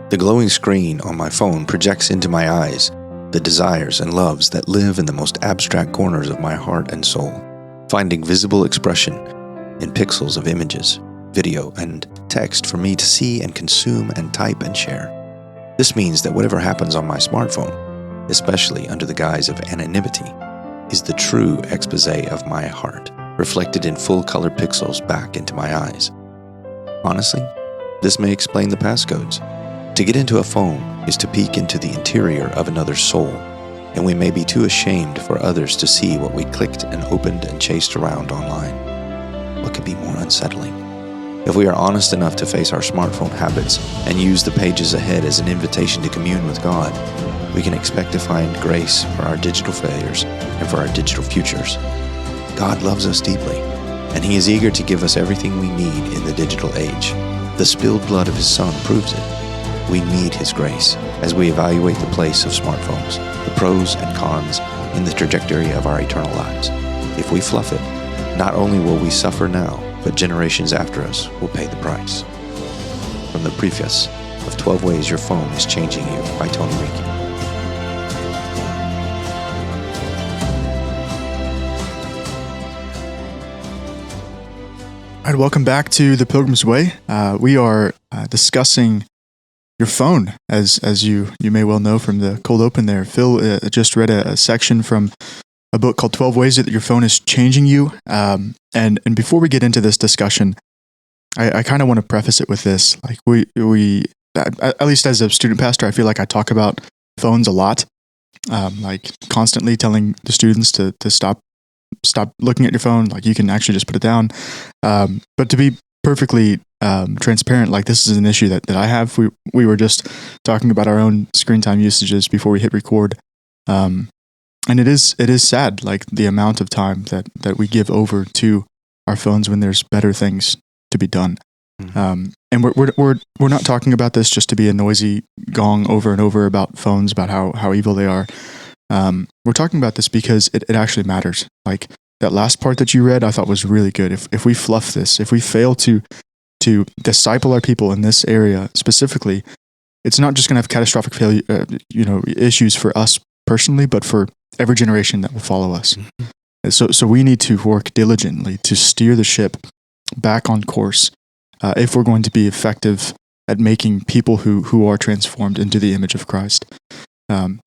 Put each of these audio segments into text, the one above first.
The glowing screen on my phone projects into my eyes the desires and loves that live in the most abstract corners of my heart and soul, finding visible expression in pixels of images, video, and text for me to see and consume and type and share. This means that whatever happens on my smartphone, especially under the guise of anonymity, is the true expose of my heart, reflected in full-color pixels back into my eyes. Honestly, this may explain the passcodes. To get into a phone is to peek into the interior of another's soul, and we may be too ashamed for others to see what we clicked and opened and chased around online. What could be more unsettling? If we are honest enough to face our smartphone habits and use the pages ahead as an invitation to commune with God, we can expect to find grace for our digital failures and for our digital futures. God loves us deeply, and He is eager to give us everything we need in the digital age. The spilled blood of His Son proves it. We need His grace as we evaluate the place of smartphones, the pros and cons in the trajectory of our eternal lives. If we fluff it, not only will we suffer now, but generations after us will pay the price. From the preface of 12 Ways Your Phone is Changing You by Tony Riki. All right, welcome back to The Pilgrim's Way. We are discussing your phone, as you may well know from the cold open there. Phil just read a section from a book called 12 Ways That Your Phone is Changing You. And before we get into this discussion, I kind of want to preface it with this. Like we at least as a student pastor, I feel like I talk about phones a lot, like constantly telling the students to stop looking at your phone. Like you can actually just put it down. But to be perfectly transparent, like this is an issue that I have. We were just talking about our own screen time usages before we hit record. And it is sad, like the amount of time that we give over to our phones when there's better things to be done. Mm-hmm. And we're not talking about this just to be a noisy gong over and over about phones, about how evil they are. We're talking about this because it actually matters. Like that last part that you read, I thought was really good. If we fluff this, if we fail to disciple our people in this area specifically, it's not just going to have catastrophic failure, issues for us personally, but for every generation that will follow us. Mm-hmm. So we need to work diligently to steer the ship back on course if we're going to be effective at making people who are transformed into the image of Christ.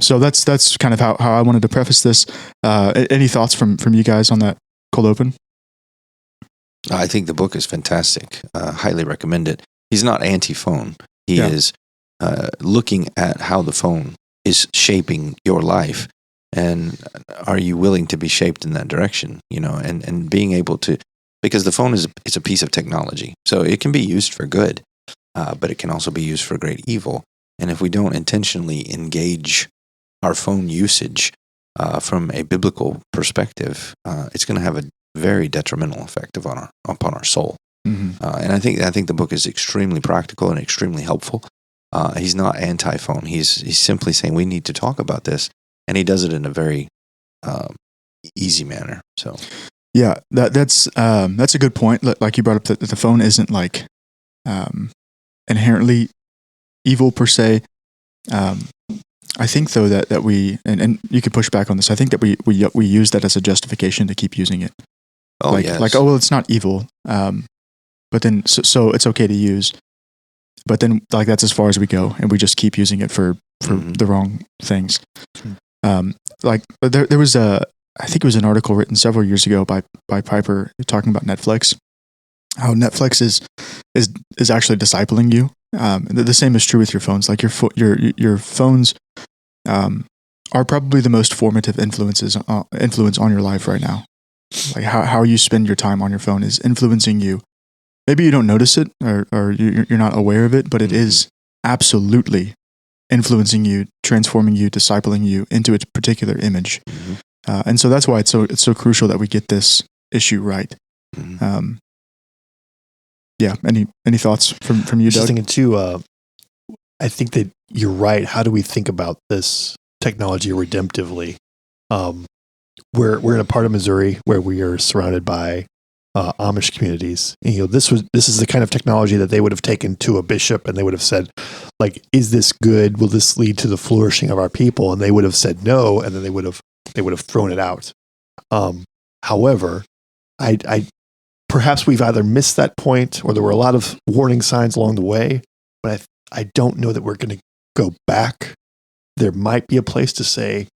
So that's kind of how I wanted to preface this. Any thoughts from you guys on that cold open? I think the book is fantastic. Highly recommend it. He's not anti-phone. He is looking at how the phone is shaping your life, and are you willing to be shaped in that direction? And being able to, because the phone is a piece of technology, so it can be used for good, but it can also be used for great evil. And if we don't intentionally engage our phone usage from a biblical perspective, it's going to have a very detrimental effect upon our soul. Mm-hmm. And I think the book is extremely practical and extremely helpful. He's not anti-phone. He's simply saying we need to talk about this, and he does it in a very easy manner. So, yeah, that's a good point. Like you brought up that the phone isn't like inherently evil per se. I think though that we and you could push back on this. I think that we use that as a justification to keep using it. Oh, yes. Like, oh well, it's not evil. But then so it's okay to use. But then like that's as far as we go, and we just keep using it for mm-hmm. the wrong things. Like there was I think it was an article written several years ago by Piper talking about Netflix. How Netflix is actually discipling you. The same is true with your phones. Like your phones are probably the most formative influence on your life right now. Like how you spend your time on your phone is influencing you. Maybe you don't notice it or you're not aware of it, but it is absolutely influencing you, transforming you, discipling you into a particular image. Mm-hmm. And so that's why it's so crucial that we get this issue right. Mm-hmm. Yeah. Any thoughts from you, Doug? Just thinking too, I think that you're right. How do we think about this technology redemptively? We're in a part of Missouri where we are surrounded by Amish communities. And, this is the kind of technology that they would have taken to a bishop, and they would have said, like, is this good? Will this lead to the flourishing of our people? And they would have said no, and then they would have thrown it out. However, I perhaps we've either missed that point, or there were a lot of warning signs along the way, but I don't know that we're going to go back. There might be a place to say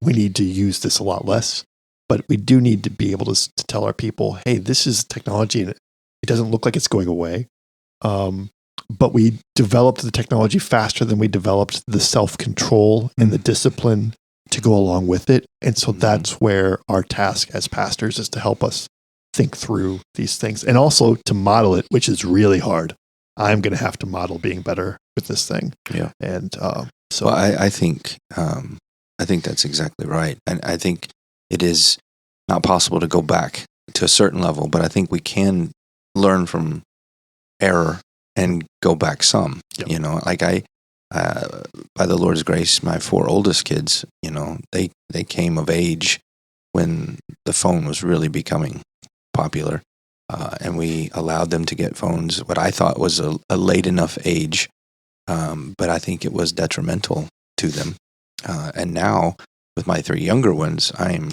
we need to use this a lot less, but we do need to be able to tell our people, hey, this is technology, and it doesn't look like it's going away. But we developed the technology faster than we developed the self-control and the discipline to go along with it. And so that's where our task as pastors is to help us think through these things, and also to model it, which is really hard. I'm going to have to model being better with this thing. Yeah. And so well, I think that's exactly right. And I think it is not possible to go back to a certain level, but I think we can learn from error and go back some. Yep. You know, like by the Lord's grace, my 4 oldest kids, you know, they came of age when the phone was really becoming popular, and we allowed them to get phones what I thought was a late enough age, but I think it was detrimental to them. And now with my 3 younger ones, I'm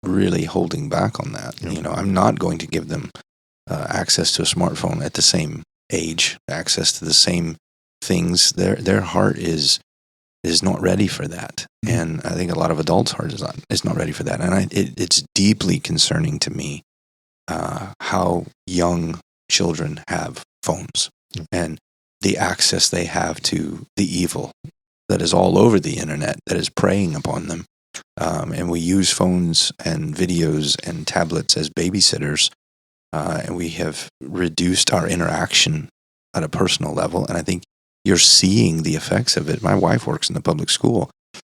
really holding back on that. Yep. You know, I'm not going to give them access to a smartphone at the same age, access to the same things. Their heart is not ready for that, and I think a lot of adults' heart is not ready for that. And it's deeply concerning to me how young children have phones and the access they have to the evil that is all over the internet that is preying upon them. And we use phones and videos and tablets as babysitters, and we have reduced our interaction at a personal level. And I think you're seeing the effects of it. My wife works in the public school,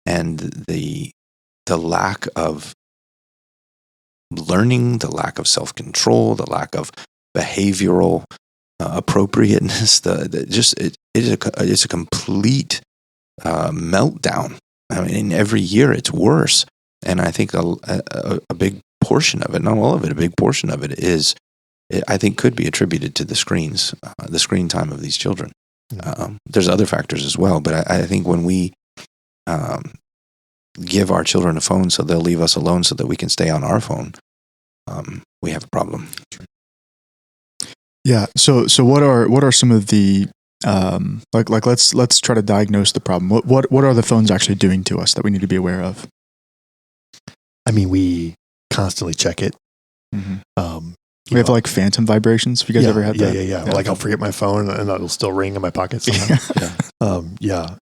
and the lack of learning, the lack of self-control, the lack of behavioral appropriateness, it's a complete meltdown. I mean, every year it's worse. And I think a big portion of it, not all of it, a big portion of it I think could be attributed to the screen time of these children. There's other factors as well, but I think when we give our children a phone so they'll leave us alone so that we can stay on our phone, we have a problem. Yeah. So what are some of the let's try to diagnose the problem. What are the phones actually doing to us that we need to be aware of? I mean, we constantly check it. Mm-hmm. We have like phantom vibrations. Have you guys ever had that? Yeah. Like I'll forget my phone and it'll still ring in my pocket somehow.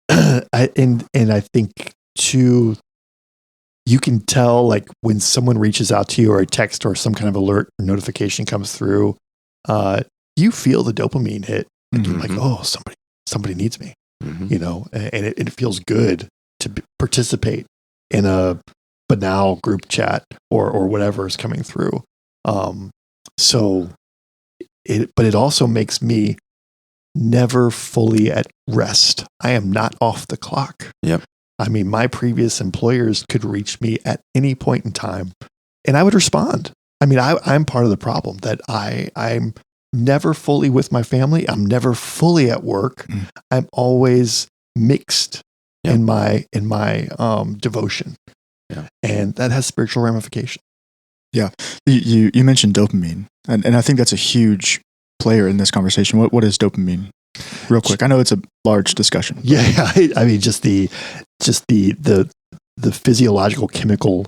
And I think too, you can tell like when someone reaches out to you, or a text or some kind of alert or notification comes through, you feel the dopamine hit. And you're like, oh, somebody needs me, you know, and it feels good to participate in a banal group chat or whatever is coming through. But it also makes me never fully at rest. I am not off the clock. Yep. I mean, my previous employers could reach me at any point in time and I would respond. I mean, I'm part of the problem that I'm never fully with my family. I'm never fully at work. I'm always mixed in my devotion. Yeah. And that has spiritual ramifications. Yeah. You mentioned dopamine, and I think that's a huge player in this conversation. What is dopamine? Real quick. I know it's a large discussion. Yeah. I mean, just the physiological chemical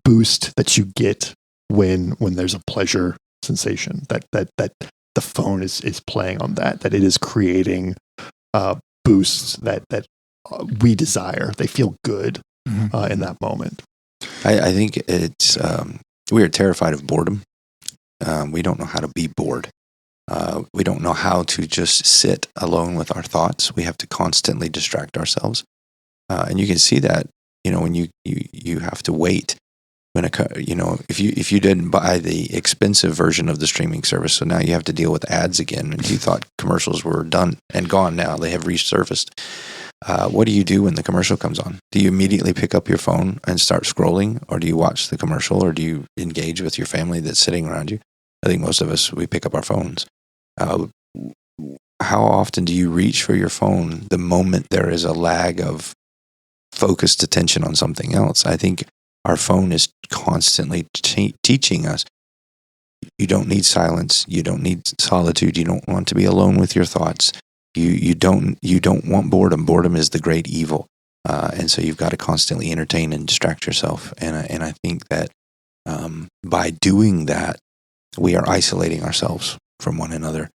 boost that you get when there's a pleasure sensation that the phone is playing on that it is creating boosts that we desire. They feel good in that moment. I think it's we are terrified of boredom. We don't know how to be bored. We don't know how to just sit alone with our thoughts. We have to constantly distract ourselves, and you can see that, you know, when you have to wait. If you didn't buy the expensive version of the streaming service, so now you have to deal with ads again, and you thought commercials were done and gone. Now they have resurfaced. What do you do when the commercial comes on? Do you immediately pick up your phone and start scrolling, or do you watch the commercial, or do you engage with your family that's sitting around you? I think most of us, we pick up our phones. how often do you reach for your phone the moment there is a lag of focused attention on something else? I think our phone is constantly teaching us you don't need silence, you don't need solitude, you don't want to be alone with your thoughts. You don't want boredom. Boredom is the great evil, and so you've got to constantly entertain and distract yourself. And I think that by doing that, we are isolating ourselves from one another,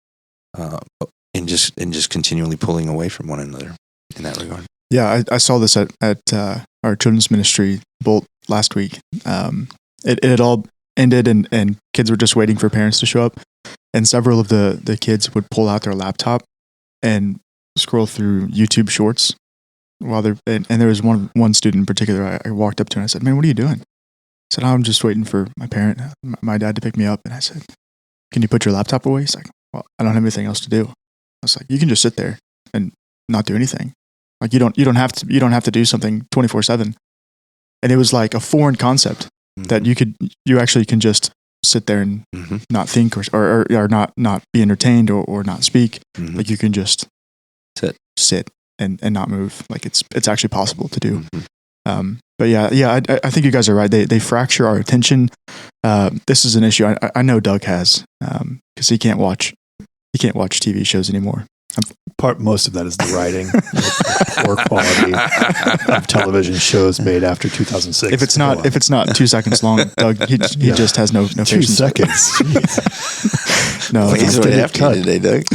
and just continually pulling away from one another in that regard. Yeah, I saw this at our children's ministry Bolt last week. It had all ended, and kids were just waiting for parents to show up, and several of the kids would pull out their laptop and scroll through YouTube Shorts while they're and there was one student in particular. I walked up to and I said, "Man, what are you doing?" I said, "Oh, I'm just waiting for my dad to pick me up." And I said, "Can you put your laptop away?" He's like, "Well, I don't have anything else to do." I was like, "You can just sit there and not do anything. Like you don't have to do something 24/7." And it was like a foreign concept that you actually can just sit there and not think or not be entertained or not speak. Like you can just sit and not move. Like it's actually possible to do. But yeah, I think you guys are right. They fracture our attention. This is an issue I know Doug has, because he can't watch TV shows anymore. Most of that is the writing, the poor quality of television shows made after 2006. If it's not 2 seconds long, Doug, he just has no 2 patience. seconds. No, He's right after you today, Doug.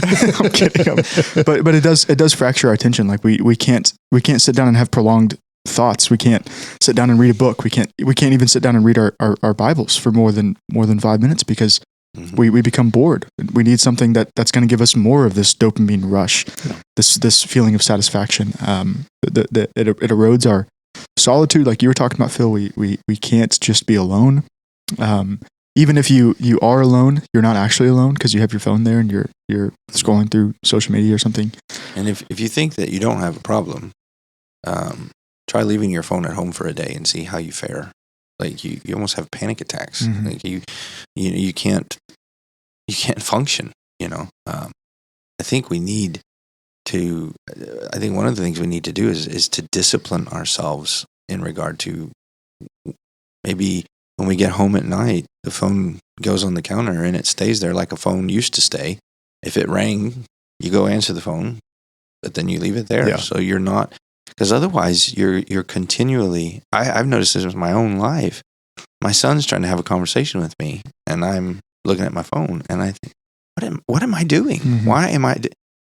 I'm kidding. But it does fracture our attention. Like we can't sit down and have prolonged thoughts. We can't sit down and read a book. We can't even sit down and read our Bibles for more than 5 minutes because we become bored. We need something that's going to give us more of this dopamine rush, this feeling of satisfaction. It erodes our solitude, like you were talking about, Phil. We can't just be alone. Even if you are alone, you're not actually alone because you have your phone there and you're scrolling through social media or something. And if you think that you don't have a problem, try leaving your phone at home for a day and see how you fare. Like you almost have panic attacks. Like you can't function. I think we need to. I think one of the things we need to do is to discipline ourselves in regard to maybe when we get home at night, the phone goes on the counter and it stays there like a phone used to stay. If it rang, you go answer the phone, but then you leave it there. Yeah. So you're not. Because otherwise, you're continually. I've noticed this with my own life. My son's trying to have a conversation with me, and I'm looking at my phone, and I think, what am I doing? Why am I?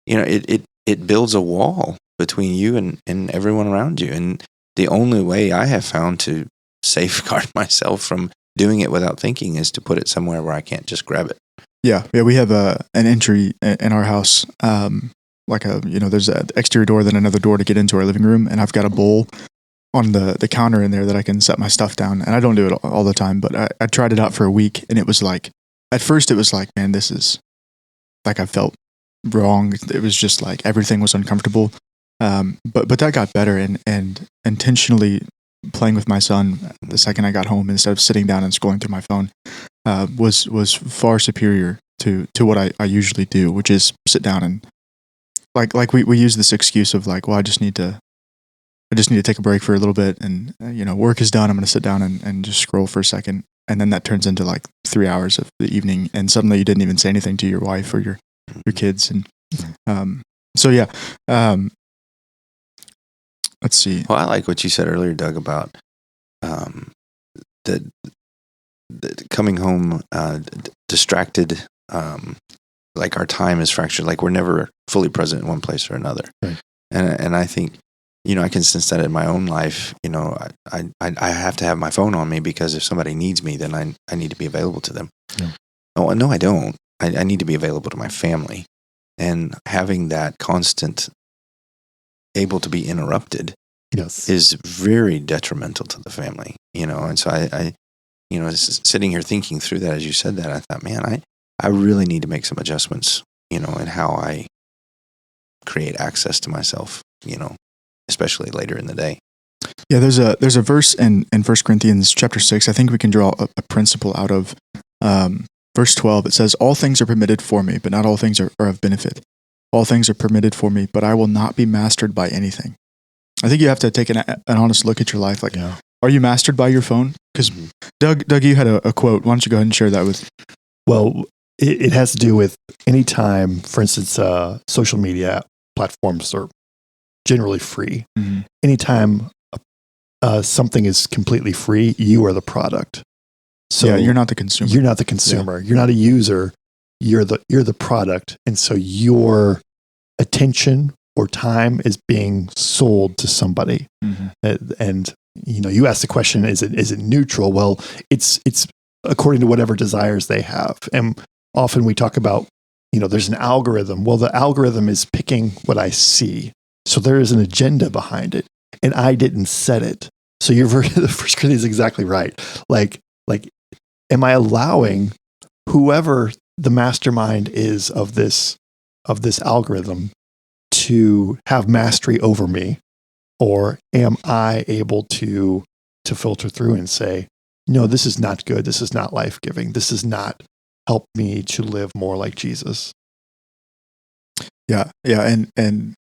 It builds a wall between you and everyone around you. And the only way I have found to safeguard myself from doing it without thinking is to put it somewhere where I can't just grab it. Yeah. We have an entry in our house. There's an exterior door, then another door to get into our living room. And I've got a bowl on the counter in there that I can set my stuff down. And I don't do it all the time, but I tried it out for a week. And it was like, at first it was like, man, this is like, I felt wrong. It was just like, everything was uncomfortable. But that got better and intentionally playing with my son the second I got home, instead of sitting down and scrolling through my phone, was far superior to what I usually do, which is sit down and like we use this excuse of like, well, I just need to take a break for a little bit, and work is done. I'm going to sit down and just scroll for a second, and then that turns into like 3 hours of the evening, and suddenly you didn't even say anything to your wife or your kids, and so yeah. Let's see. Well, I like what you said earlier, Doug, about the coming home distracted. Like our time is fractured, like we're never fully present in one place or another. Right. And I think, I can sense that in my own life. I have to have my phone on me because if somebody needs me, then I need to be available to them. Yeah. No, I don't. I need to be available to my family. And having that constant able to be interrupted is very detrimental to the family, and so I sitting here thinking through that as you said that, I thought, man, I really need to make some adjustments, in how I create access to myself, especially later in the day. Yeah, there's a verse in 1 Corinthians chapter 6. I think we can draw a principle out of verse 12. It says, "All things are permitted for me, but not all things are of benefit. all things are permitted for me, but I will not be mastered by anything. I think you have to take an honest look at your life. Like, are you mastered by your phone? Because Doug, you had a quote. Why don't you go ahead and share that with? Well, it has to do with any time, for instance, social media platforms are generally free. Mm-hmm. Anytime something is completely free, you are the product. So yeah, you're not the consumer. You're not the consumer. Yeah. You're not a user. You're the product. And so your attention or time is being sold to somebody. Mm-hmm. And you ask the question, is it neutral? Well, it's according to whatever desires they have. And often we talk about, there's an algorithm. Well, the algorithm is picking what I see. So there is an agenda behind it, and I didn't set it. So the First Corinthians is exactly right. Like, am I allowing whoever the mastermind is of this algorithm to have mastery over me, or am I able to filter through and say, no, this is not good. This is not life-giving. This does not help me to live more like Jesus. Yeah, and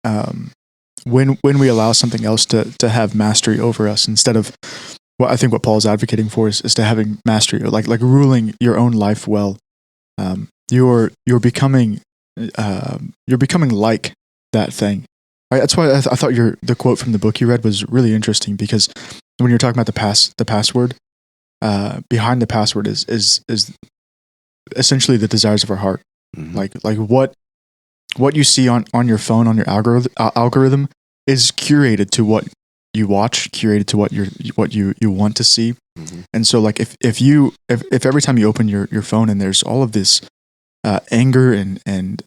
when we allow something else to have mastery over us, instead of I think what Paul's advocating for is to having mastery, or like ruling your own life well. You're becoming like that thing. Right? That's why I thought the quote from the book you read was really interesting, because when you're talking about the password, behind the password is essentially the desires of our heart. Mm-hmm. Like what you see on your phone, on your algorithm is curated to what you watch, curated to what you want to see. Mm-hmm. And so like if every time you open your phone and there's all of this anger and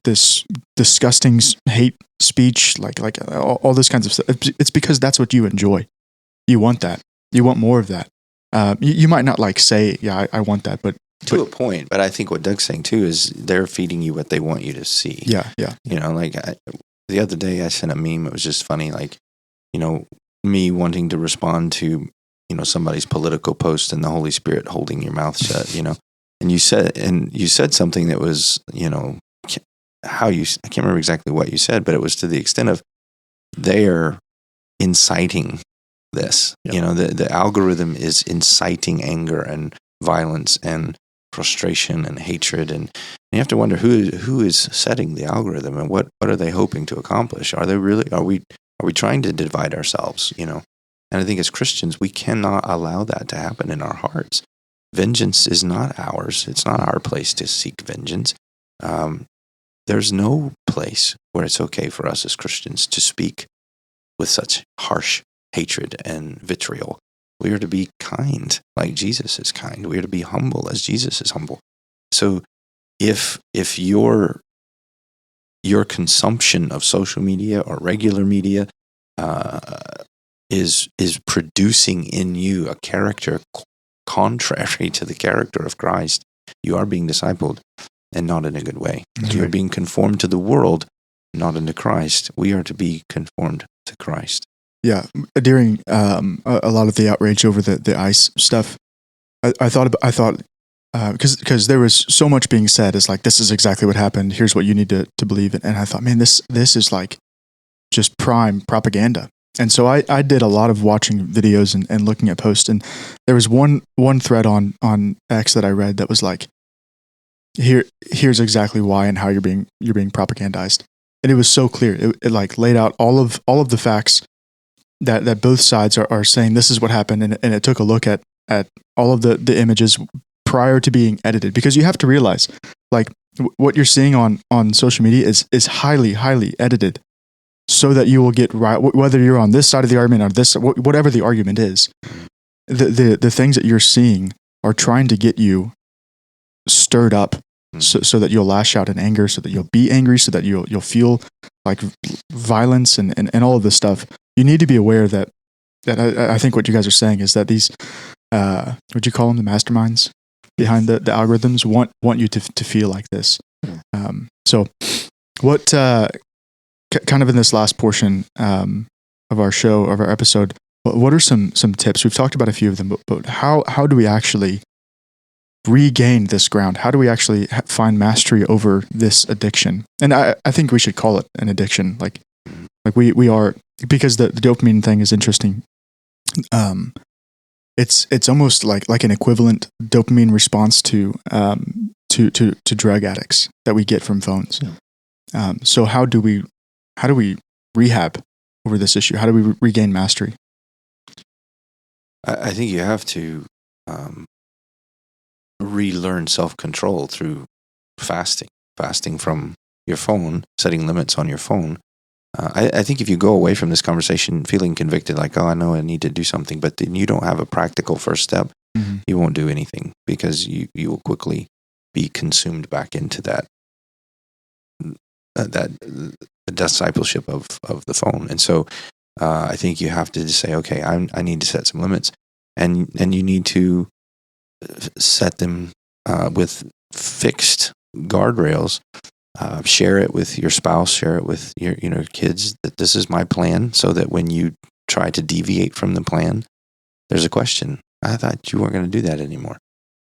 this disgusting hate speech, like all this kinds of stuff, it's because that's what you enjoy. You want that. You want more of that. You might not say, yeah, I want that, but to a point. But I think what Doug's saying too is they're feeding you what they want you to see. Yeah. The other day I sent a meme. It was just funny, me wanting to respond to, somebody's political post and the Holy Spirit holding your mouth shut, and you said something that was, I can't remember exactly what you said, but it was to the extent of they're inciting this. Yep. The algorithm is inciting anger and violence and frustration and hatred, and you have to wonder who is setting the algorithm, and what are they hoping to accomplish? Are we trying to divide ourselves? And I think as Christians we cannot allow that to happen in our hearts. Vengeance is not ours. It's not our place to seek vengeance. There's no place where it's okay for us as Christians to speak with such harsh hatred and vitriol. We are to be kind like Jesus is kind. We are to be humble as Jesus is humble. So if your consumption of social media or regular media is producing in you a character contrary to the character of Christ, you are being discipled, and not in a good way. That's You're right. being conformed to the world, not into Christ. We are to be conformed to Christ. Yeah, during a lot of the outrage over the ICE stuff, I thought because there was so much being said, it's like, this is exactly what happened. Here's what you need to believe in. And I thought, man, this is like just prime propaganda. And so I did a lot of watching videos and looking at posts. And there was one thread on X that I read that was like, here's exactly why and how you're being propagandized. And it was so clear. It like laid out all of the facts that both sides are saying this is what happened, and it took a look at all of the images prior to being edited, because you have to realize, like, what you're seeing on social media is highly edited, so that you will get right, whether you're on this side of the argument or this, whatever the argument is. The things that you're seeing are trying to get you stirred up, so that you'll lash out in anger, so that you'll be angry, so that you'll feel like violence and all of this stuff. You need to be aware that I think what you guys are saying is that these, would you call them the masterminds behind the algorithms, want you to feel like this. So what, kind of in this last portion of our show, of our episode, what are some tips? We've talked about a few of them, but how do we actually regain this ground? How do we actually find mastery over this addiction? And I think we should call it an addiction. Like we are, because the dopamine thing is interesting. It's almost like an equivalent dopamine response to drug addicts that we get from phones. Yeah. So how do we rehab over this issue? How do we regain mastery? I think you have to relearn self-control through fasting from your phone, setting limits on your phone. I think if you go away from this conversation feeling convicted, like, oh, I know I need to do something, but then you don't have a practical first step, you won't do anything, because you will quickly be consumed back into that discipleship of the phone. And so I think you have to just say, okay, I need to set some limits, and you need to set them with fixed guardrails. Share it with your spouse, share it with your kids, that this is my plan, so that when you try to deviate from the plan, there's a question. I thought you weren't going to do that anymore.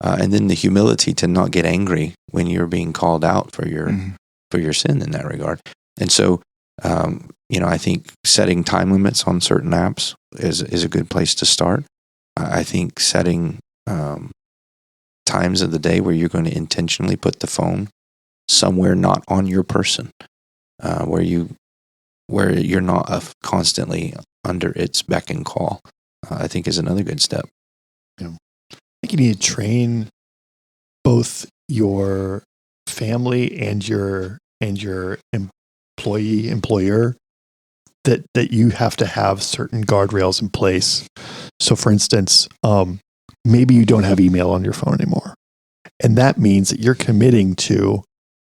And then the humility to not get angry when you're being called out for your sin in that regard. And so, I think setting time limits on certain apps is a good place to start. I think setting times of the day where you're going to intentionally put the phone somewhere not on your person, where you're not constantly under its beck and call, I think is another good step. Yeah. I think you need to train both your family and your employer that you have to have certain guardrails in place. So, for instance, maybe you don't have email on your phone anymore, and that means that you're committing to,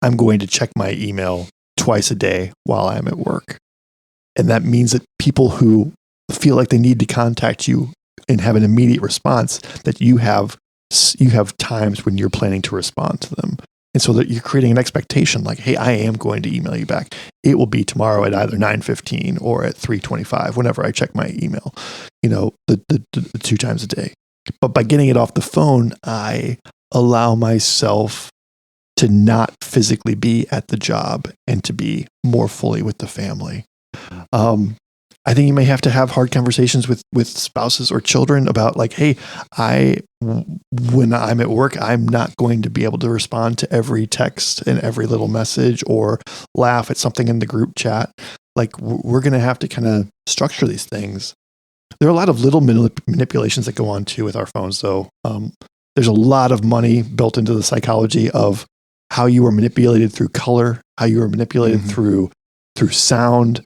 I'm going to check my email twice a day while I'm at work. And that means that people who feel like they need to contact you and have an immediate response, that you have times when you're planning to respond to them. And so that you're creating an expectation like, hey, I am going to email you back. It will be tomorrow at either 9:15 or at 3:25, whenever I check my email, the 2 times a day. But by getting it off the phone, I allow myself to not physically be at the job and to be more fully with the family. I think you may have to have hard conversations with spouses or children about like, hey, when I'm at work, I'm not going to be able to respond to every text and every little message or laugh at something in the group chat. Like, we're going to have to kind of structure these things. There are a lot of little manipulations that go on too with our phones, though. There's a lot of money built into the psychology of how you are manipulated through color, how you are manipulated through sound.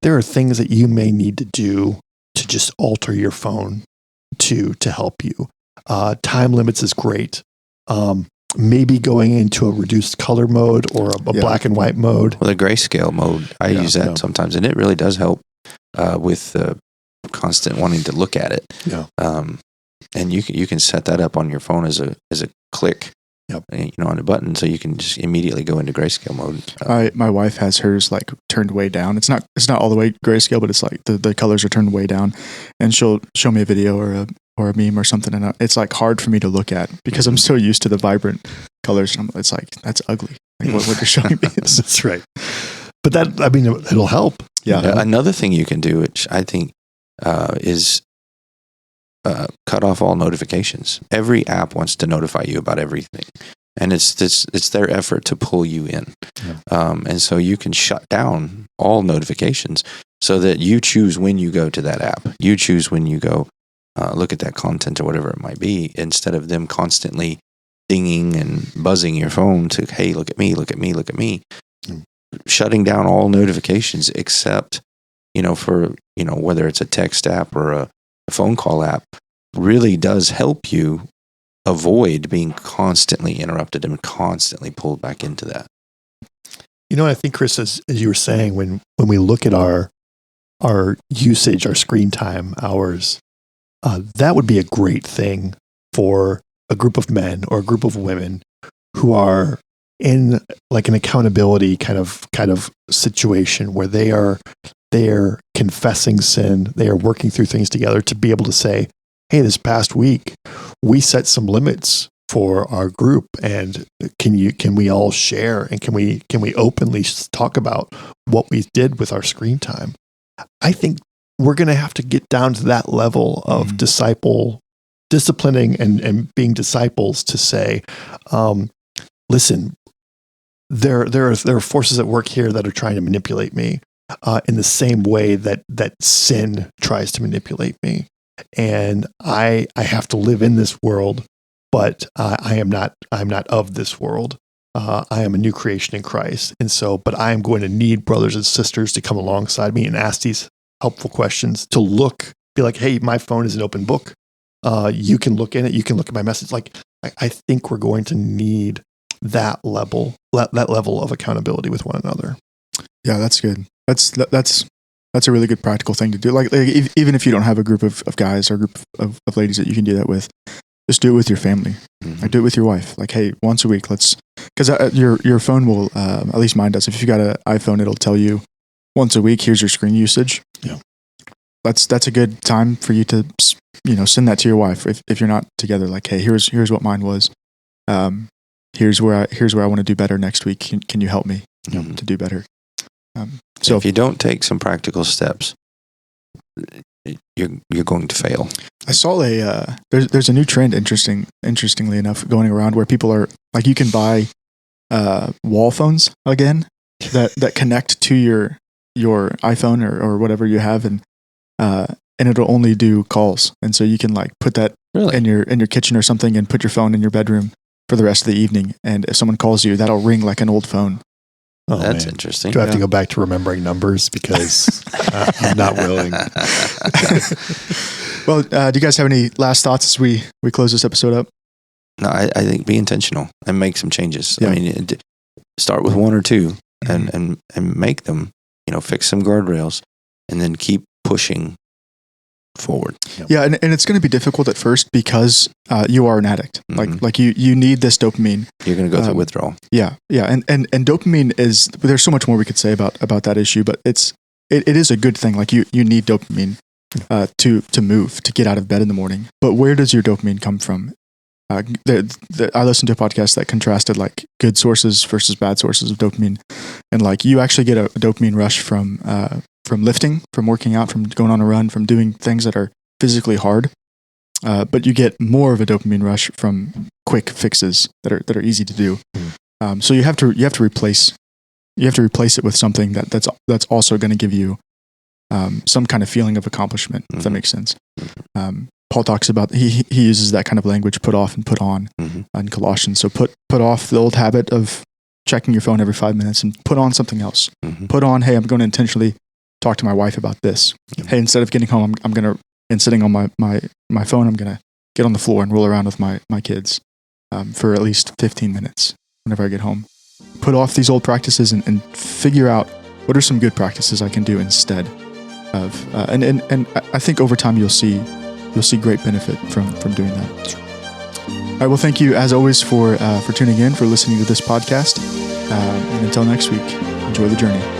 There are things that you may need to do to just alter your phone to help you. Time limits is great. Maybe going into a reduced color mode or a black and white mode. Well, the grayscale mode, I use that sometimes, and it really does help with constant wanting to look at it. Yeah. And you can set that up on your phone as a click. On a button, so you can just immediately go into grayscale mode. My wife has hers like turned way down. It's not all the way grayscale, but it's like the colors are turned way down, and she'll show me a video or a meme or something, and it's like hard for me to look at because I'm so used to the vibrant colors. And it's like, that's ugly. Like, what you're showing me is that's right. But it'll help. Yeah. Another thing you can do, which I think is cut off all notifications. Every app wants to notify you about everything, and it's their effort to pull you in. And so you can shut down all notifications so that you choose when you go to that app. You choose when you go look at that content or whatever it might be, instead of them constantly dinging and buzzing your phone to, hey, look at me, look at me, look at me. Shutting down all notifications except, for, whether it's a text app or a phone call app, really does help you avoid being constantly interrupted and constantly pulled back into that. I think, Chris, as you were saying, when we look at our usage, our screen time hours, that would be a great thing for a group of men or a group of women who are in like an accountability kind of situation where they are confessing sin. They are working through things together to be able to say, hey, this past week, we set some limits for our group, and can we all share, and can we openly talk about what we did with our screen time? I think we're going to have to get down to that level of disciplining and being disciples to say, listen, there are forces at work here that are trying to manipulate me in the same way that sin tries to manipulate me, and I have to live in this world, but I'm not of this world. I am a new creation in Christ, and so, but I am going to need brothers and sisters to come alongside me and ask these helpful questions, to be like, hey, my phone is an open book. You can look in it. You can look at my message. Like, I think we're going to need that level of accountability with one another. Yeah, that's good. That's a really good practical thing to do. Like even if you don't have a group of guys or a group of ladies that you can do that with, just do it with your family. Like, do it with your wife. Like, hey, once a week, because your phone will, at least mine does. If you got an iPhone, it'll tell you once a week, here's your screen usage. Yeah. That's a good time for you to, send that to your wife if you're not together. Like, hey, here's what mine was. Here's where I want to do better next week. Can you help me to do better? So if you don't take some practical steps, you're going to fail. I saw there's a new trend, interestingly enough, going around where people are like, you can buy wall phones again that connect to your iPhone or whatever you have, and it'll only do calls, and so you can like put that in your kitchen or something, and put your phone in your bedroom for the rest of the evening, and if someone calls you, that'll ring like an old phone. Oh, that's interesting. Do I have to go back to remembering numbers, because I'm not willing? Well, do you guys have any last thoughts as we close this episode up? No, I think be intentional and make some changes. Yeah. I mean, start with one or two and make them, fix some guardrails, and then keep pushing forward. Yeah, and it's going to be difficult at first because you are an addict. Like you need this dopamine. You're going to go through withdrawal. Yeah, and dopamine is, there's so much more we could say about that issue, but it is a good thing. Like you need dopamine to move, to get out of bed in the morning. But where does your dopamine come from? I listened to a podcast that contrasted like good sources versus bad sources of dopamine, and like you actually get a dopamine rush from lifting, from working out, from going on a run, from doing things that are physically hard. But you get more of a dopamine rush from quick fixes that are easy to do. So you have to replace it with something that's also going to give you some kind of feeling of accomplishment, if that makes sense. Paul talks about, he uses that kind of language, put off and put on, in Colossians. So put off the old habit of checking your phone every 5 minutes and put on something else. Put on, hey, I'm going to intentionally talk to my wife about this. Hey, instead of getting home, I'm going to, and sitting on my phone, I'm going to get on the floor and roll around with my kids for at least 15 minutes whenever I get home. Put off these old practices and figure out what are some good practices I can do instead of, and I think over time you'll see great benefit from doing that. All right, well, thank you as always for tuning in, for listening to this podcast, and until next week, enjoy the journey.